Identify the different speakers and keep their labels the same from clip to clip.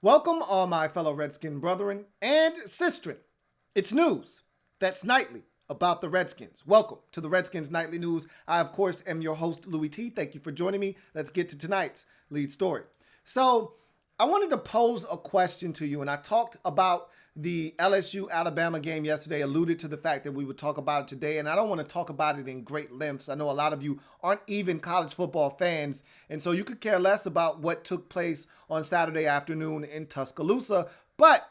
Speaker 1: Welcome, all my fellow Redskin brethren and sistren. It's news that's nightly about the Redskins. Welcome to the Redskins Nightly News. I, of course, am your host, Louie T. Thank you for joining me. Let's get to tonight's lead story. So, I wanted to pose a question to you, and I talked about the LSU-Alabama game yesterday, alluded to the fact that we would talk about it today, and I don't want to talk about it in great lengths. I know a lot of you aren't even college football fans, and so you could care less about what took place on Saturday afternoon in Tuscaloosa. But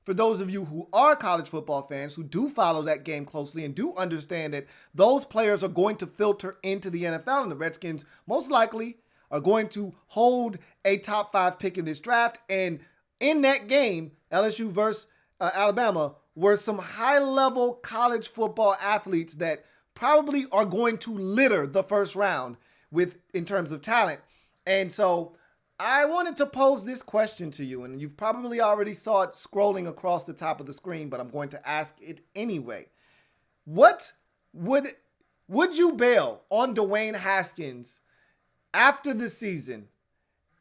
Speaker 1: for those of you who are college football fans, who do follow that game closely and do understand that those players are going to filter into the NFL, and the Redskins most likely are going to hold a top 5 pick in this draft. And in that game, LSU versus Alabama, were some high-level college football athletes that probably are going to litter the first round in terms of talent. And so I wanted to pose this question to you, and you've probably already saw it scrolling across the top of the screen, but I'm going to ask it anyway. What would you bail on Dwayne Haskins after the season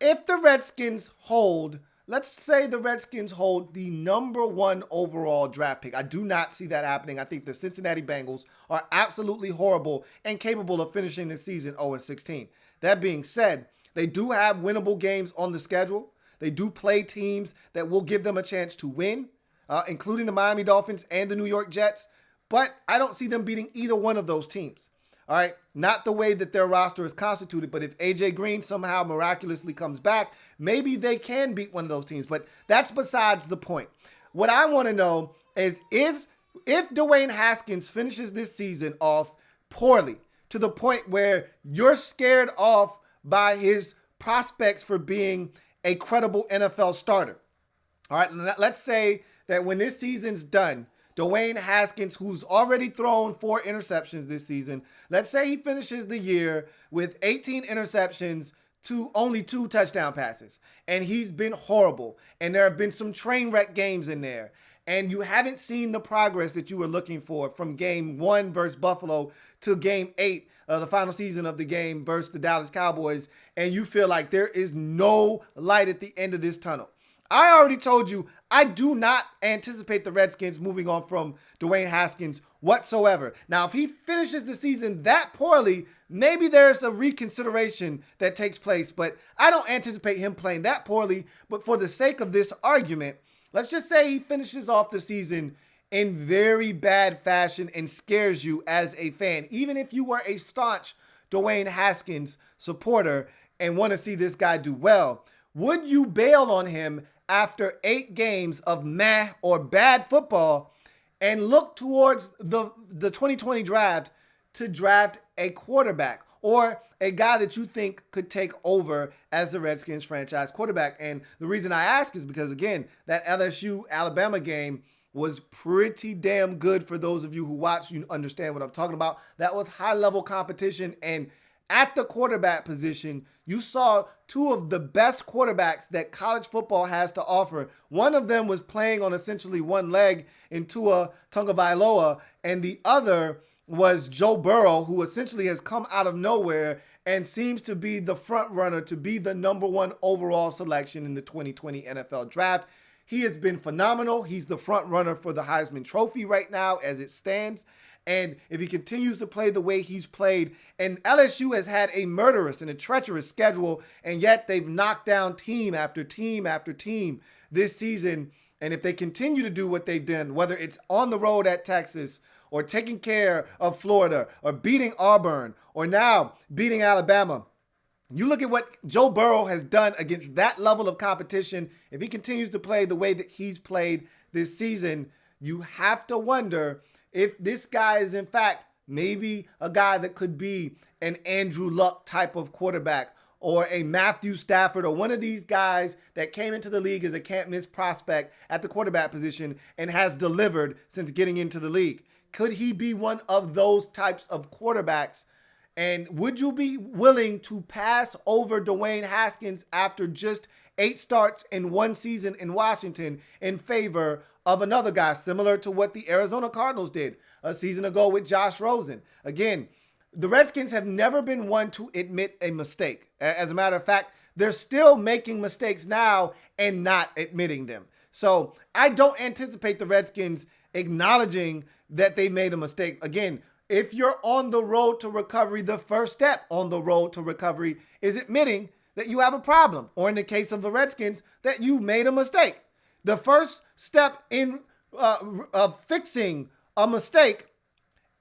Speaker 1: if the Redskins hold, let's say the Redskins hold the number 1 overall draft pick? I do not see that happening. I think the Cincinnati Bengals are absolutely horrible and capable of finishing the season 0-16. That being said, they do have winnable games on the schedule. They do play teams that will give them a chance to win, including the Miami Dolphins and the New York Jets. But I don't see them beating either one of those teams. All right, not the way that their roster is constituted, but if A.J. Green somehow miraculously comes back, maybe they can beat one of those teams, but that's besides the point. What I want to know is if Dwayne Haskins finishes this season off poorly to the point where you're scared off by his prospects for being a credible NFL starter. All right, let's say that when this season's done, Dwayne Haskins, who's already thrown 4 interceptions this season, let's say he finishes the year with 18 interceptions to only 2 touchdown passes. And he's been horrible. And there have been some train wreck games in there. And you haven't seen the progress that you were looking for from game 1 versus Buffalo to game 8, the final season of the game versus the Dallas Cowboys. And you feel like there is no light at the end of this tunnel. I already told you, I do not anticipate the Redskins moving on from Dwayne Haskins whatsoever. Now, if he finishes the season that poorly, maybe there's a reconsideration that takes place, but I don't anticipate him playing that poorly. But for the sake of this argument, let's just say he finishes off the season in very bad fashion and scares you as a fan, even if you were a staunch Dwayne Haskins supporter and want to see this guy do well. Would you bail on him after 8 games of meh or bad football and look towards the 2020 draft to draft a quarterback or a guy that you think could take over as the Redskins franchise quarterback? And the reason I ask is because, again, that LSU-Alabama game was pretty damn good. For those of you who watch, you understand what I'm talking about. That was high-level competition, and at the quarterback position, you saw 2 of the best quarterbacks that college football has to offer. One of them was playing on essentially one leg in Tua Tagovailoa, and the other was Joe Burrow, who essentially has come out of nowhere and seems to be the front runner to be the number 1 overall selection in the 2020 NFL Draft. He has been phenomenal. He's the front runner for the Heisman Trophy right now as it stands. And if he continues to play the way he's played, and LSU has had a murderous and a treacherous schedule, and yet they've knocked down team after team after team this season. And if they continue to do what they've done, whether it's on the road at Texas or taking care of Florida or beating Auburn or now beating Alabama, you look at what Joe Burrow has done against that level of competition. If he continues to play the way that he's played this season, you have to wonder if this guy is, in fact, maybe a guy that could be an Andrew Luck type of quarterback or a Matthew Stafford or one of these guys that came into the league as a can't-miss prospect at the quarterback position and has delivered since getting into the league. Could he be one of those types of quarterbacks? And would you be willing to pass over Dwayne Haskins after just 8 starts in 1 season in Washington in favor of another guy, similar to what the Arizona Cardinals did a season ago with Josh Rosen? Again, the Redskins have never been one to admit a mistake. As a matter of fact, they're still making mistakes now and not admitting them. So I don't anticipate the Redskins acknowledging that they made a mistake. Again, if you're on the road to recovery, the first step on the road to recovery is admitting that you have a problem, or in the case of the Redskins, that you made a mistake. The first step in fixing a mistake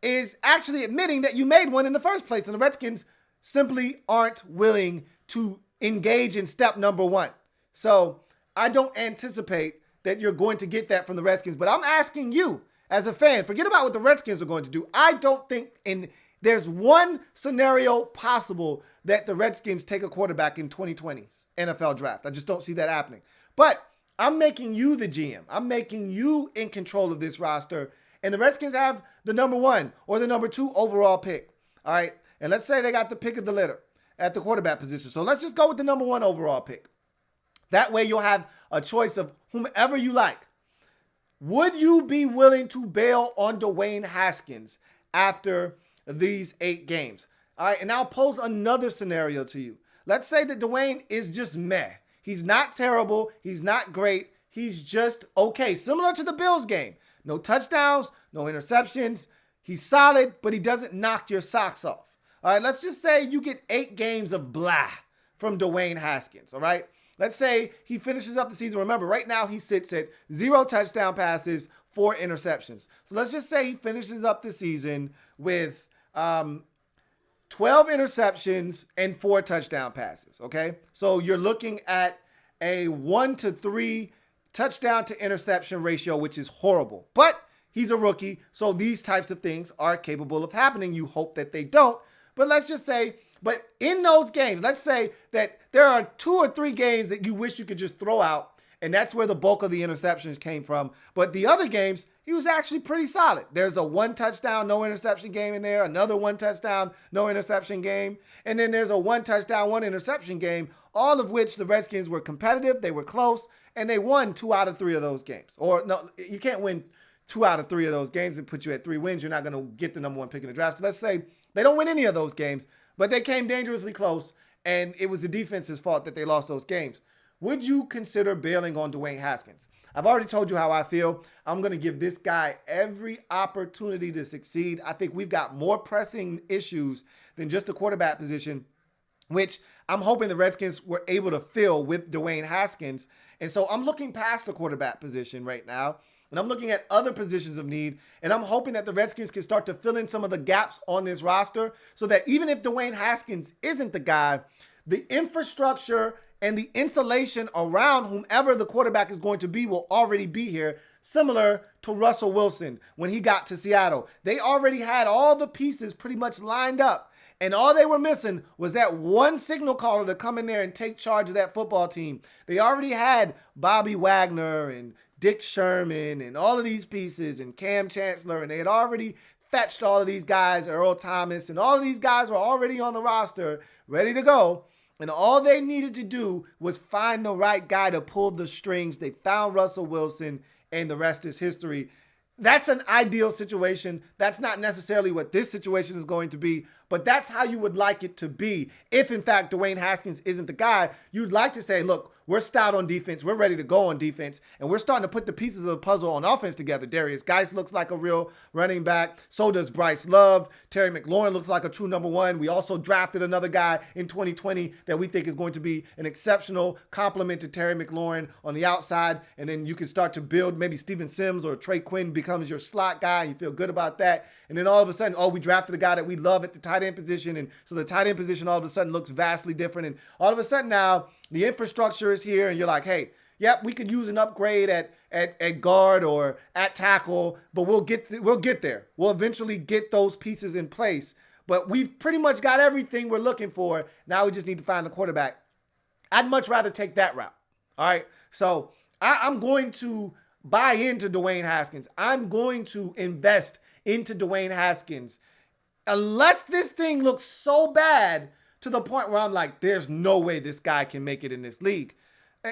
Speaker 1: is actually admitting that you made one in the first place, and the Redskins simply aren't willing to engage in step number one. So I don't anticipate that you're going to get that from the Redskins, but I'm asking you as a fan, forget about what the Redskins are going to do. I don't think there's one scenario possible that the Redskins take a quarterback in 2020's NFL draft. I just don't see that happening. But I'm making you the GM. I'm making you in control of this roster. And the Redskins have the number 1 or the number 2 overall pick. All right. And let's say they got the pick of the litter at the quarterback position. So let's just go with the number 1 overall pick. That way you'll have a choice of whomever you like. Would you be willing to bail on Dwayne Haskins after these 8 games? All right, and I'll pose another scenario to you. Let's say that Dwayne is just meh. He's not terrible. He's not great. He's just okay. Similar to the Bills game. No touchdowns, no interceptions. He's solid, but he doesn't knock your socks off. All right, let's just say you get 8 games of blah from Dwayne Haskins, all right? Let's say he finishes up the season. Remember, right now he sits at 0 touchdown passes, 4 interceptions. So let's just say he finishes up the season with 12 interceptions and 4 touchdown passes, okay? So you're looking at a 1-to-3 touchdown to interception ratio, which is horrible. But he's a rookie, so these types of things are capable of happening. You hope that they don't. But let's just say, but in those games, let's say that there are 2 or 3 games that you wish you could just throw out, and that's where the bulk of the interceptions came from. But the other games, he was actually pretty solid. There's a 1 touchdown, no interception game in there, another 1 touchdown, no interception game, and then there's a 1 touchdown, 1 interception game, all of which the Redskins were competitive, they were close, and they won 2 out of 3 of those games. Or no, you can't win 2 out of 3 of those games and put you at 3 wins. You're not going to get the number 1 pick in the draft. So let's say they don't win any of those games, but they came dangerously close, and it was the defense's fault that they lost those games. Would you consider bailing on Dwayne Haskins? I've already told you how I feel. I'm going to give this guy every opportunity to succeed. I think we've got more pressing issues than just the quarterback position, which I'm hoping the Redskins were able to fill with Dwayne Haskins. And so I'm looking past the quarterback position right now, and I'm looking at other positions of need, and I'm hoping that the Redskins can start to fill in some of the gaps on this roster so that even if Dwayne Haskins isn't the guy, the infrastructure and the insulation around whomever the quarterback is going to be will already be here, similar to Russell Wilson when he got to Seattle. They already had all the pieces pretty much lined up, and all they were missing was that one signal caller to come in there and take charge of that football team. They already had Bobby Wagner and Dick Sherman and all of these pieces and Cam Chancellor, and they had already fetched all of these guys, Earl Thomas, and all of these guys were already on the roster, ready to go. And all they needed to do was find the right guy to pull the strings. They found Russell Wilson, and the rest is history. That's an ideal situation. That's not necessarily what this situation is going to be, but that's how you would like it to be. If, in fact, Dwayne Haskins isn't the guy, you'd like to say, look, we're stout on defense. We're ready to go on defense. And we're starting to put the pieces of the puzzle on offense together. Darius Geis looks like a real running back. So does Bryce Love. Terry McLaurin looks like a true number 1. We also drafted another guy in 2020 that we think is going to be an exceptional complement to Terry McLaurin on the outside. And then you can start to build. Maybe Steven Sims or Trey Quinn becomes your slot guy. You feel good about that. And then all of a sudden, we drafted a guy that we love at the tight end position. And so the tight end position all of a sudden looks vastly different. And all of a sudden now, the infrastructure is here, and you're like, hey, yep, we could use an upgrade at guard or at tackle, but we'll get there. We'll eventually get those pieces in place. But we've pretty much got everything we're looking for. Now we just need to find a quarterback. I'd much rather take that route. All right. So I'm going to buy into Dwayne Haskins. I'm going to invest into Dwayne Haskins. Unless this thing looks so bad to the point where I'm like, there's no way this guy can make it in this league.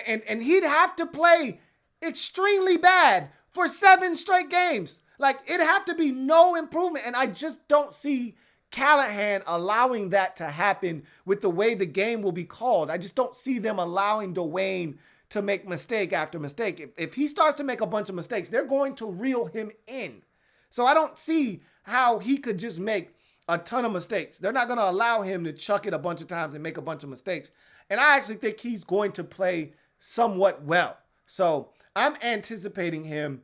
Speaker 1: And he'd have to play extremely bad for 7 straight games. Like, it'd have to be no improvement. And I just don't see Callahan allowing that to happen with the way the game will be called. I just don't see them allowing Dwayne to make mistake after mistake. If he starts to make a bunch of mistakes, they're going to reel him in. So I don't see how he could just make a ton of mistakes. They're not going to allow him to chuck it a bunch of times and make a bunch of mistakes. And I actually think he's going to play somewhat well. So I'm anticipating him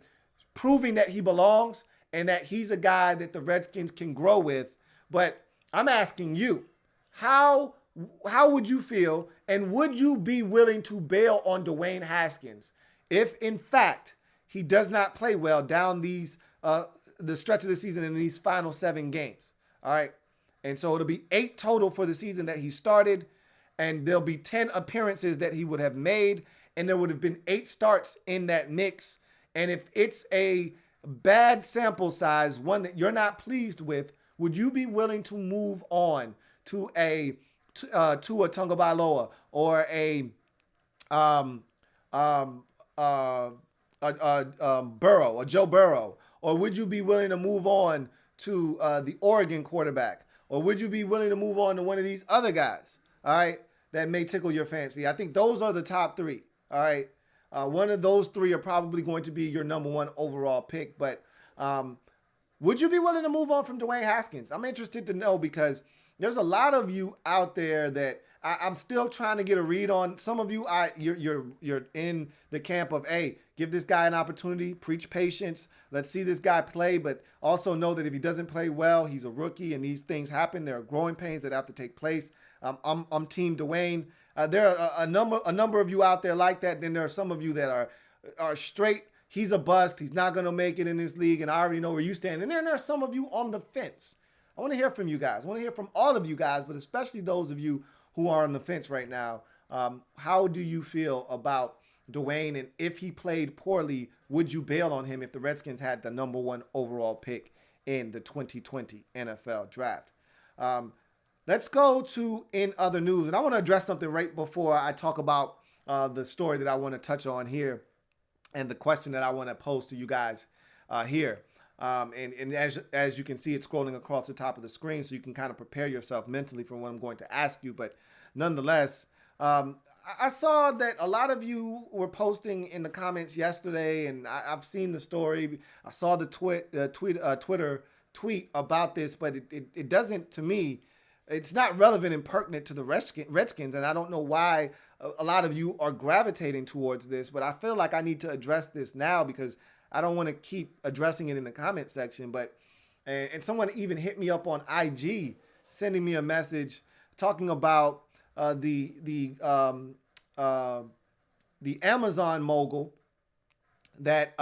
Speaker 1: proving that he belongs and that he's a guy that the Redskins can grow with. But I'm asking you, how would you feel, and would you be willing to bail on Dwayne Haskins if, in fact, he does not play well down the stretch of the season in these final 7 games? All right. And so it'll be 8 total for the season that he started, and there'll be 10 appearances that he would have made, and there would have been 8 starts in that mix. And if it's a bad sample size, one that you're not pleased with, would you be willing to move on to a Tagovailoa or a Burrow, a Joe Burrow? Or would you be willing to move on to the Oregon quarterback? Or would you be willing to move on to one of these other guys, all right, that may tickle your fancy? I think those are the top 3, all right? One of those 3 are probably going to be your number 1 overall pick. But would you be willing to move on from Dwayne Haskins? I'm interested to know, because there's a lot of you out there that I'm still trying to get a read on. Some of you, you're in the camp of, hey, give this guy an opportunity, preach patience. Let's see this guy play, but also know that if he doesn't play well, he's a rookie and these things happen. There are growing pains that have to take place. I'm Team Dwayne. There are a number of you out there like that. Then there are some of you that are straight. He's a bust. He's not going to make it in this league, and I already know where you stand. And then there are some of you on the fence. I want to hear from you guys. I want to hear from all of you guys, but especially those of you who are on the fence right now. How do you feel about Dwayne? And if he played poorly, would you bail on him if the Redskins had the number 1 overall pick in the 2020 NFL draft? Let's go to in other news. And I want to address something right before I talk about the story that I want to touch on here and the question that I want to pose to you guys here. And as you can see, it's scrolling across the top of the screen, so you can kind of prepare yourself mentally for what I'm going to ask you. But nonetheless, I saw that a lot of you were posting in the comments yesterday, and I've seen the story. I saw the Twitter tweet about this, but it doesn't, to me, it's not relevant and pertinent to the Redskins, and I don't know why a lot of you are gravitating towards this, but I feel like I need to address this now because I don't want to keep addressing it in the comment section. And someone even hit me up on IG, sending me a message talking about the Amazon mogul that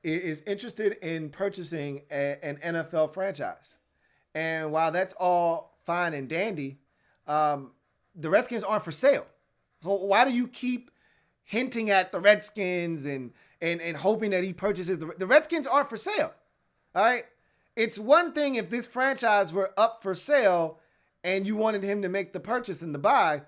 Speaker 1: is interested in purchasing an NFL franchise. And while that's all fine and dandy, the Redskins aren't for sale. So why do you keep hinting at the Redskins and hoping that he purchases the Redskins aren't for sale? All right. It's one thing if this franchise were up for sale and you wanted him to make the purchase and the buy,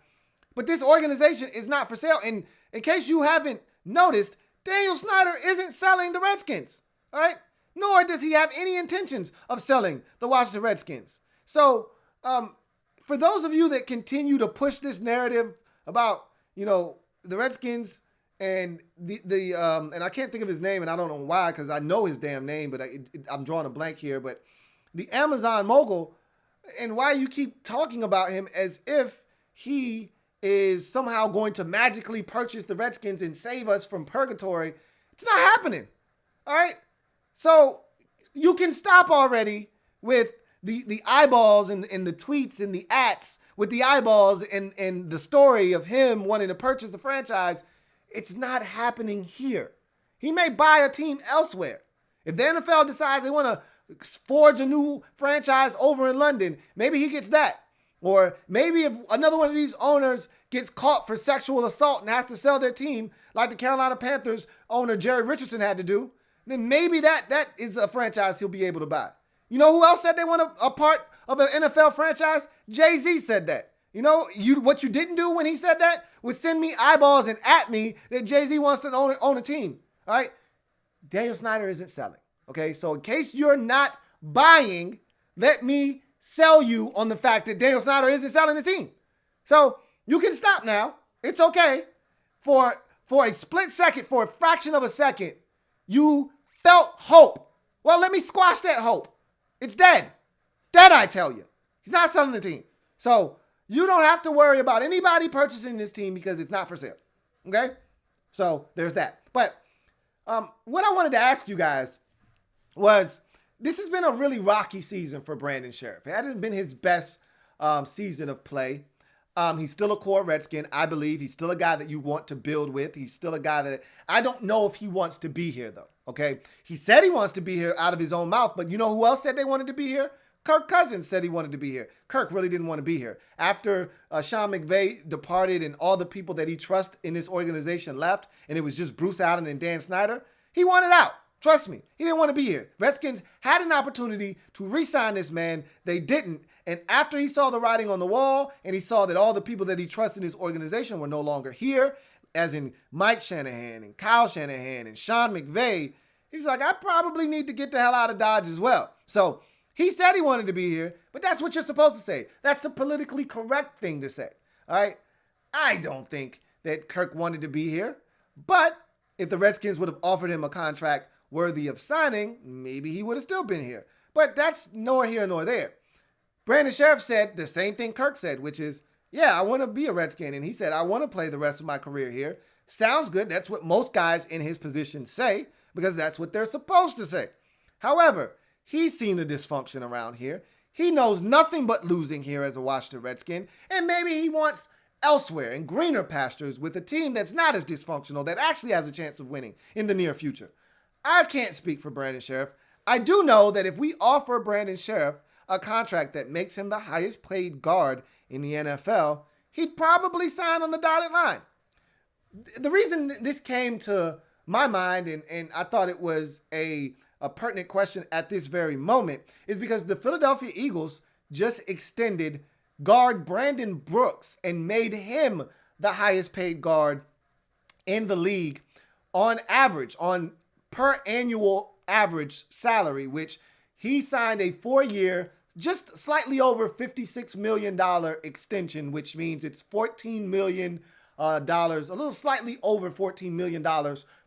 Speaker 1: but this organization is not for sale. And in case you haven't noticed, Daniel Snyder isn't selling the Redskins. All right. Nor does he have any intentions of selling the Washington Redskins. So, for those of you that continue to push this narrative about, the Redskins and and I can't think of his name, and I don't know why, because I know his damn name, but I'm drawing a blank here. But the Amazon mogul, and why you keep talking about him as if he is somehow going to magically purchase the Redskins and save us from purgatory. It's not happening. All right. So you can stop already with the eyeballs and the tweets and the ats with the eyeballs and the story of him wanting to purchase the franchise. It's not happening here. He may buy a team elsewhere. If the NFL decides they want to forge a new franchise over in London, maybe he gets that. Or maybe if another one of these owners gets caught for sexual assault and has to sell their team, like the Carolina Panthers owner Jerry Richardson had to do, then maybe that is a franchise he'll be able to buy. You know who else said they want a part of an NFL franchise? Jay-Z said that. What you didn't do when he said that was send me eyeballs and at me that Jay-Z wants to own a team. All right? Daniel Snyder isn't selling. Okay? So in case you're not buying, let me sell you on the fact that Daniel Snyder isn't selling the team. So you can stop now. It's okay. For a split second, for a fraction of a second, you felt hope. Well, let me squash that hope. It's dead. Dead, I tell you. He's not selling the team. So you don't have to worry about anybody purchasing this team because it's not for sale. Okay? So there's that. But what I wanted to ask you guys was, this has been a really rocky season for Brandon Sheriff. It hasn't been his best season of play. He's still a core Redskin, I believe. He's still a guy that you want to build with. He's still a guy that I don't know if he wants to be here, though. Okay? He said he wants to be here out of his own mouth, but you know who else said they wanted to be here? Kirk Cousins said he wanted to be here. Kirk really didn't want to be here. After Sean McVay departed and all the people that he trusts in this organization left, and it was just Bruce Allen and Dan Snyder, he wanted out. Trust me, he didn't want to be here. Redskins had an opportunity to re-sign this man. They didn't. And after he saw the writing on the wall and he saw that all the people that he trusts in his organization were no longer here, as in Mike Shanahan and Kyle Shanahan and Sean McVay, he's like, I probably need to get the hell out of Dodge as well. So he said he wanted to be here, but that's what you're supposed to say. That's a politically correct thing to say. All right? I don't think that Kirk wanted to be here, but if the Redskins would have offered him a contract worthy of signing, maybe he would have still been here. But that's nor here nor there. Brandon Sheriff said the same thing Kirk said, which is, yeah, I want to be a Redskin. And he said, I want to play the rest of my career here. Sounds good. That's what most guys in his position say, because that's what they're supposed to say. However, he's seen the dysfunction around here. He knows nothing but losing here as a Washington Redskin. And maybe he wants elsewhere in greener pastures with a team that's not as dysfunctional, that actually has a chance of winning in the near future. I can't speak for Brandon Sheriff. I do know that if we offer Brandon Sheriff a contract that makes him the highest paid guard in the NFL, he'd probably sign on the dotted line. The reason this came to my mind, and I thought it was a pertinent question at this very moment, is because the Philadelphia Eagles just extended guard Brandon Brooks and made him the highest paid guard in the league on average, on per annual average salary, which he signed a 4-year, just slightly over $56 million extension, which means it's $14 million, a little slightly over $14 million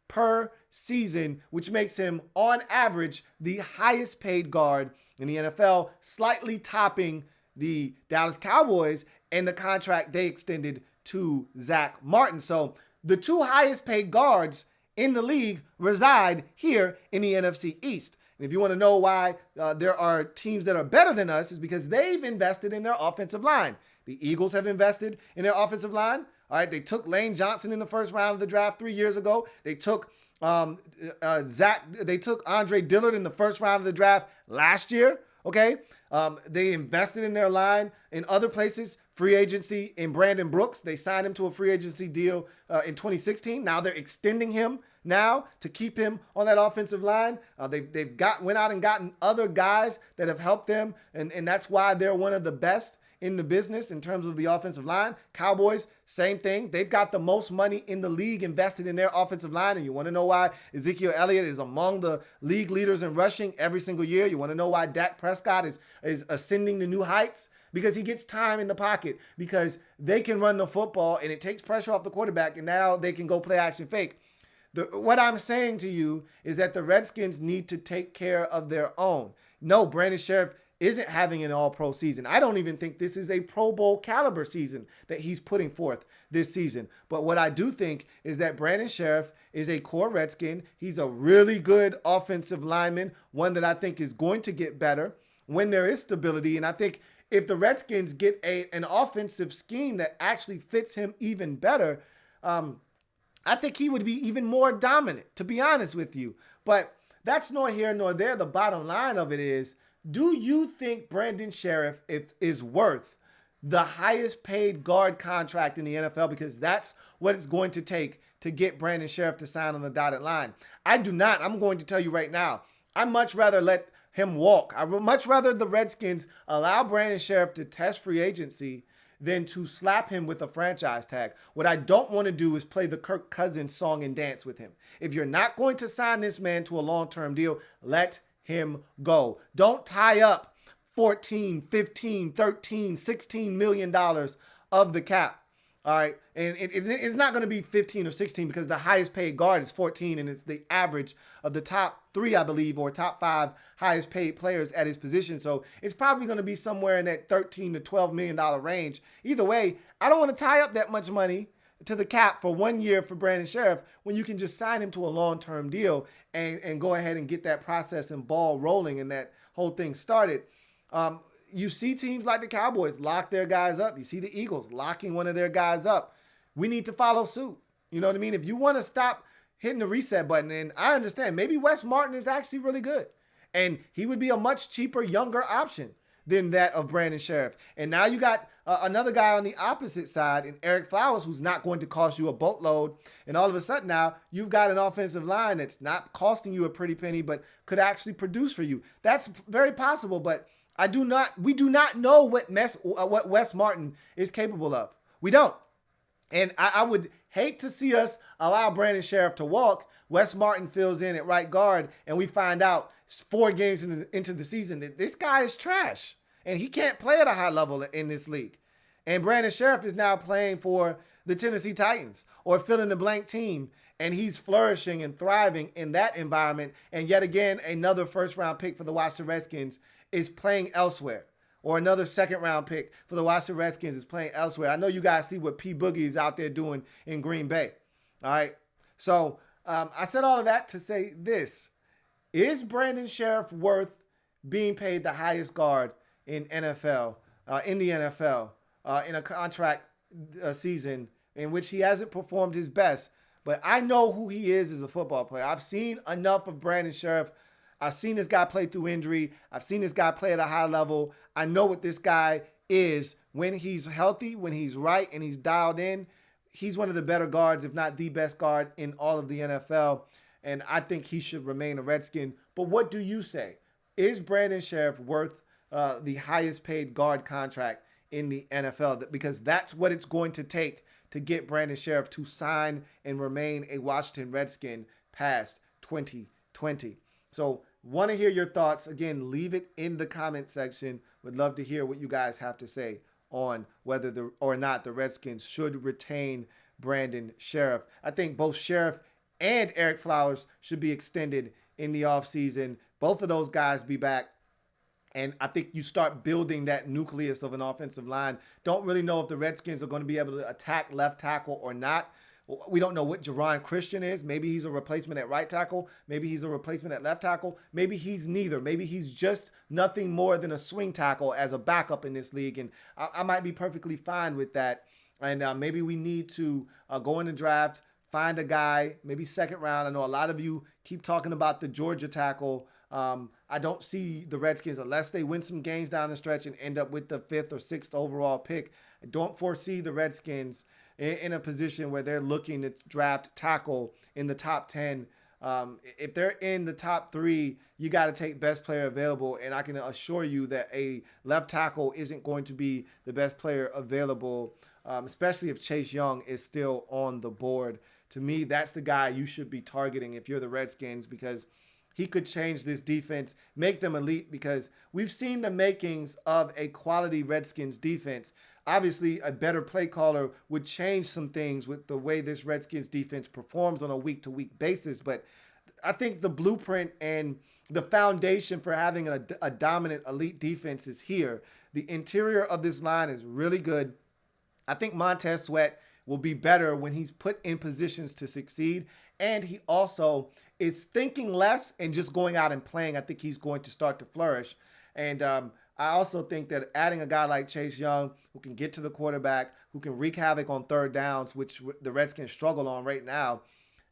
Speaker 1: per season, which makes him, on average, the highest paid guard in the NFL, slightly topping the Dallas Cowboys and the contract they extended to Zach Martin. So the two highest paid guards in the league reside here in the NFC East. And if you want to know why there are teams that are better than us, is because they've invested in their offensive line. The Eagles have invested in their offensive line. All right, they took Lane Johnson in the first round of the draft 3 years ago. They took They took Andre Dillard in the first round of the draft last year. Okay, they invested in their line in other places. Free agency in Brandon Brooks. They signed him to a free agency deal in 2016. Now they're extending him now to keep him on that offensive line. They've went out and gotten other guys that have helped them, and that's why they're one of the best in the business in terms of the offensive line. Cowboys, same thing. They've got the most money in the league invested in their offensive line. And you want to know why Ezekiel Elliott is among the league leaders in rushing every single year? You want to know why Dak Prescott is ascending to new heights? Because he gets time in the pocket, because they can run the football and it takes pressure off the quarterback, and now they can go play action fake. What I'm saying to you is that the Redskins need to take care of their own. No, Brandon Sheriff isn't having an all-pro season. I don't even think this is a Pro Bowl caliber season that he's putting forth this season. But what I do think is that Brandon Sheriff is a core Redskin. He's a really good offensive lineman, one that I think is going to get better when there is stability. And I think if the Redskins get an offensive scheme that actually fits him even better, I think he would be even more dominant, to be honest with you. But that's nor here nor there. The bottom line of it is, do you think Brandon Sheriff is worth the highest paid guard contract in the NFL? Because that's what it's going to take to get Brandon Sheriff to sign on the dotted line. I do not. I'm going to tell you right now, I'd much rather let him walk. I would much rather the Redskins allow Brandon Sheriff to test free agency than to slap him with a franchise tag. What I don't want to do is play the Kirk Cousins song and dance with him. If you're not going to sign this man to a long-term deal, let him go. Don't tie up 14, 15, 13, 16 million dollars of the cap. All right. And it's not going to be 15 or 16 because the highest paid guard is 14, and it's the average of the top three, I believe, or top five highest paid players at his position. So it's probably going to be somewhere in that 13 to $12 million range. Either way, I don't want to tie up that much money to the cap for 1 year for Brandon Sheriff when you can just sign him to a long-term deal and go ahead and get that process and ball rolling and that whole thing started. You see teams like the Cowboys lock their guys up. You see the Eagles locking one of their guys up. We need to follow suit. You know what I mean? If you want to stop hitting the reset button, and I understand, maybe Wes Martin is actually really good. And he would be a much cheaper, younger option than that of Brandon Sheriff. And now you got another guy on the opposite side in Eric Flowers, who's not going to cost you a boatload. And all of a sudden now you've got an offensive line that's not costing you a pretty penny, but could actually produce for you. That's very possible, but we do not know what Wes Martin is capable of. We don't. And I would hate to see us allow Brandon Sheriff to walk. Wes Martin fills in at right guard, and we find out 4 games into the season that this guy is trash, and he can't play at a high level in this league. And Brandon Sheriff is now playing for the Tennessee Titans or fill in the blank team, and he's flourishing and thriving in that environment. And yet again, another first-round pick for the Washington Redskins is playing elsewhere, or another second-round pick for the Washington Redskins is playing elsewhere. I know you guys see what P. Boogie is out there doing in Green Bay. All right. So I said all of that to say this. Is Brandon Sheriff worth being paid the highest guard in the NFL, in a contract season in which he hasn't performed his best? But I know who he is as a football player. I've seen enough of Brandon Sheriff. I've seen this guy play through injury. I've seen this guy play at a high level. I know what this guy is when he's healthy, when he's right, and he's dialed in. He's one of the better guards, if not the best guard in all of the NFL. And I think he should remain a Redskin. But what do you say? Is Brandon Sheriff worth the highest paid guard contract in the NFL? Because that's what it's going to take to get Brandon Sheriff to sign and remain a Washington Redskin past 2020. So want to hear your thoughts. Again, leave it in the comment section. Would love to hear what you guys have to say on whether or not the Redskins should retain Brandon Sheriff. I think both Sheriff and Eric Flowers should be extended in the offseason. Both of those guys be back. And I think you start building that nucleus of an offensive line. Don't really know if the Redskins are going to be able to attack left tackle or not. We don't know what Jerron Christian is. Maybe he's a replacement at right tackle. Maybe he's a replacement at left tackle. Maybe he's neither. Maybe he's just nothing more than a swing tackle as a backup in this league. And I might be perfectly fine with that. And maybe we need to go in the draft, find a guy, maybe second round. I know a lot of you keep talking about the Georgia tackle. I don't see the Redskins, unless they win some games down the stretch and end up with the 5th or 6th overall pick. I don't foresee the Redskins in a position where they're looking to draft tackle in the top 10. If they're in the top 3, you got to take best player available. And I can assure you that a left tackle isn't going to be the best player available, especially if Chase Young is still on the board. To me, that's the guy you should be targeting if you're the Redskins, because he could change this defense, make them elite, because we've seen the makings of a quality Redskins defense. Obviously, a better play caller would change some things with the way this Redskins defense performs on a week-to-week basis. But I think the blueprint and the foundation for having a dominant elite defense is here. The interior of this line is really good. I think Montez Sweat will be better when he's put in positions to succeed. And he also is thinking less and just going out and playing. I think he's going to start to flourish. And I also think that adding a guy like Chase Young, who can get to the quarterback, who can wreak havoc on third downs, which the Redskins struggle on right now,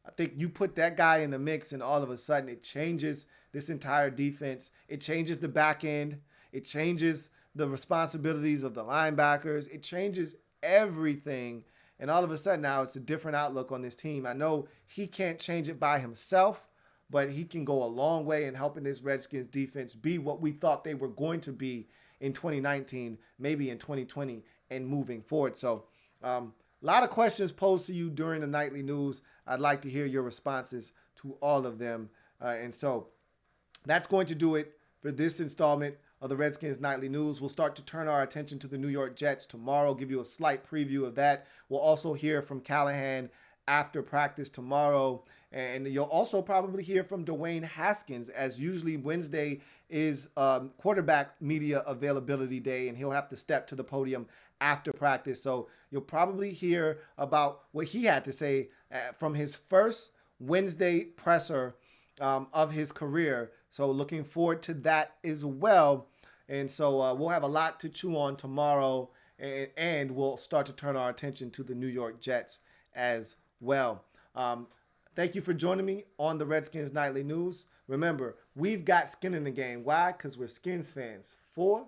Speaker 1: I think you put that guy in the mix and all of a sudden it changes this entire defense. It changes the back end. It changes the responsibilities of the linebackers. It changes everything. And all of a sudden now it's a different outlook on this team. I know he can't change it by himself, but he can go a long way in helping this Redskins defense be what we thought they were going to be in 2019, maybe in 2020, and moving forward. So a lot of questions posed to you during the nightly news. I'd like to hear your responses to all of them. And so That's going to do it for this installment of the Redskins Nightly News. We'll start to turn our attention to the New York Jets tomorrow, give you a slight preview of that. We'll also hear from Callahan after practice tomorrow. And you'll also probably hear from Dwayne Haskins, as usually Wednesday is quarterback media availability day, and he'll have to step to the podium after practice. So you'll probably hear about what he had to say from his first Wednesday presser of his career. So looking forward to that as well. And so we'll have a lot to chew on tomorrow, and we'll start to turn our attention to the New York Jets as well. Thank you for joining me on the Redskins Nightly News. Remember, we've got skin in the game. Why? Because we're Skins fans for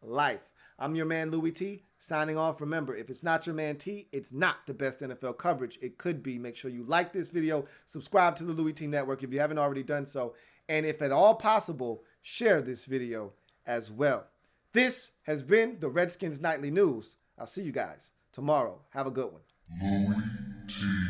Speaker 1: life. I'm your man, Louie T, signing off. Remember, if it's not your man T, it's not the best NFL coverage. It could be. Make sure you like this video, subscribe to the Louie T Network if you haven't already done so, and if at all possible, share this video as well. This has been the Redskins Nightly News. I'll see you guys tomorrow. Have a good one. Louie T.